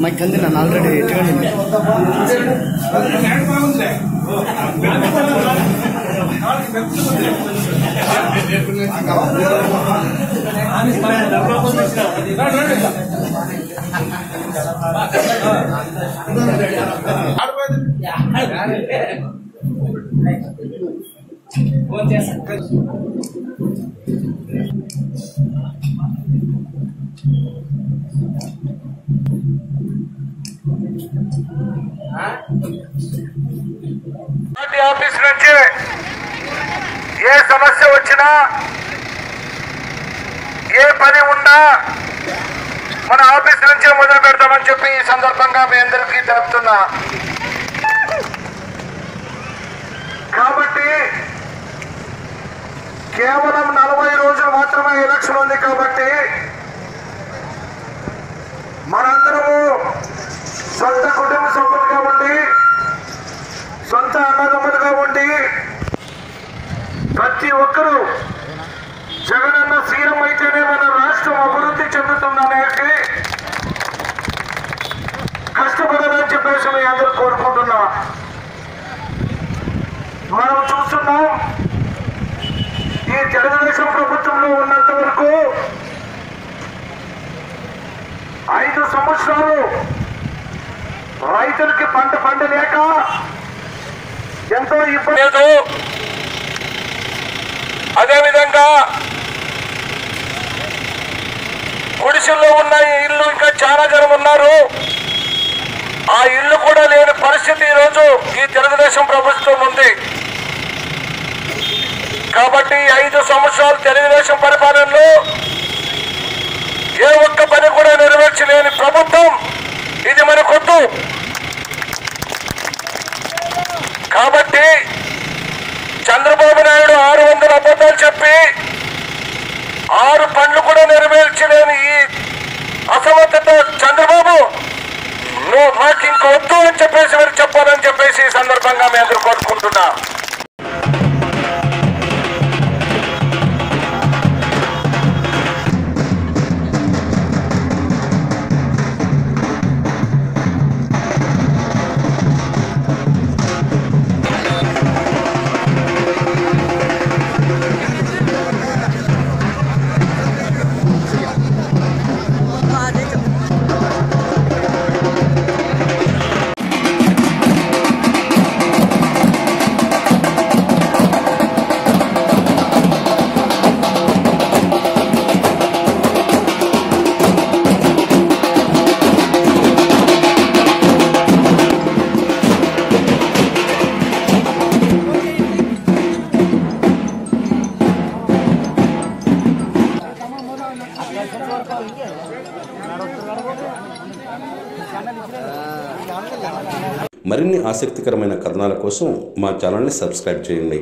Mic అంది నన్ను already ఎటువంటి ఆఫీస్ నుంచి ఏ సమస్య వచ్చినా ఏ పని ఉన్నా మన ఆఫీస్ నుంచే మొదలు పెడతామని చెప్పి ఈ సందర్భంగా మీ అందరికీ తెలుపుతున్నా. కాబట్టి కేవలం 40 రోజులు మాత్రమే ఎలక్షన్ ఉంది. కాబట్టి మనందరము సొంత కుటుంబ సభ్యులుగా ఉండి, సొంత అన్నదమ్ములుగా ఉండి, ప్రతి ఒక్కరూ జగనన్న సీఎం అయితేనే మన రాష్ట్రం అభివృద్ధి చెందుతుందనేసి కష్టపడాలని చెప్పేసి మీ అందరూ కోరుకుంటున్నా. మనం చూస్తున్నాం, ఈ తెలుగుదేశం ప్రభుత్వంలో ఉన్నంత వరకు 5 సంవత్సరాలు రైతులకి పంట పండలేక ఎంతో ఇబ్బంది. అదేవిధంగా గుడిసెల్లో ఉన్న ఇల్లు ఇంకా చాలా జనం ఉన్నారు. ఆ ఇల్లు కూడా లేని పరిస్థితి ఈరోజు ఈ తెలుగుదేశం ప్రభుత్వం ఉంది. కాబట్టి 5 సంవత్సరాలు తెలుగుదేశం పరిపాలనలో ఏ ఒక్క పని కూడా నెరవేర్చలేని ప్రభుత్వం ఇది మనకొద్దు. కాబట్టి చంద్రబాబు నాయుడు 600 అబద్ధాలు చెప్పి 6 పనులు కూడా నెరవేర్చలేని ఈ అసమర్థత చంద్రబాబు మాకు ఇంకొద్దు అని చెప్పేసి మీరు చెప్పాలని చెప్పేసి ఈ సందర్భంగా మీ అందరూ కోరుకుంటున్నా. మరిన్ని ఆసక్తికరమైన కథనాల కోసం మా ఛానల్ని సబ్స్క్రైబ్ చేయండి.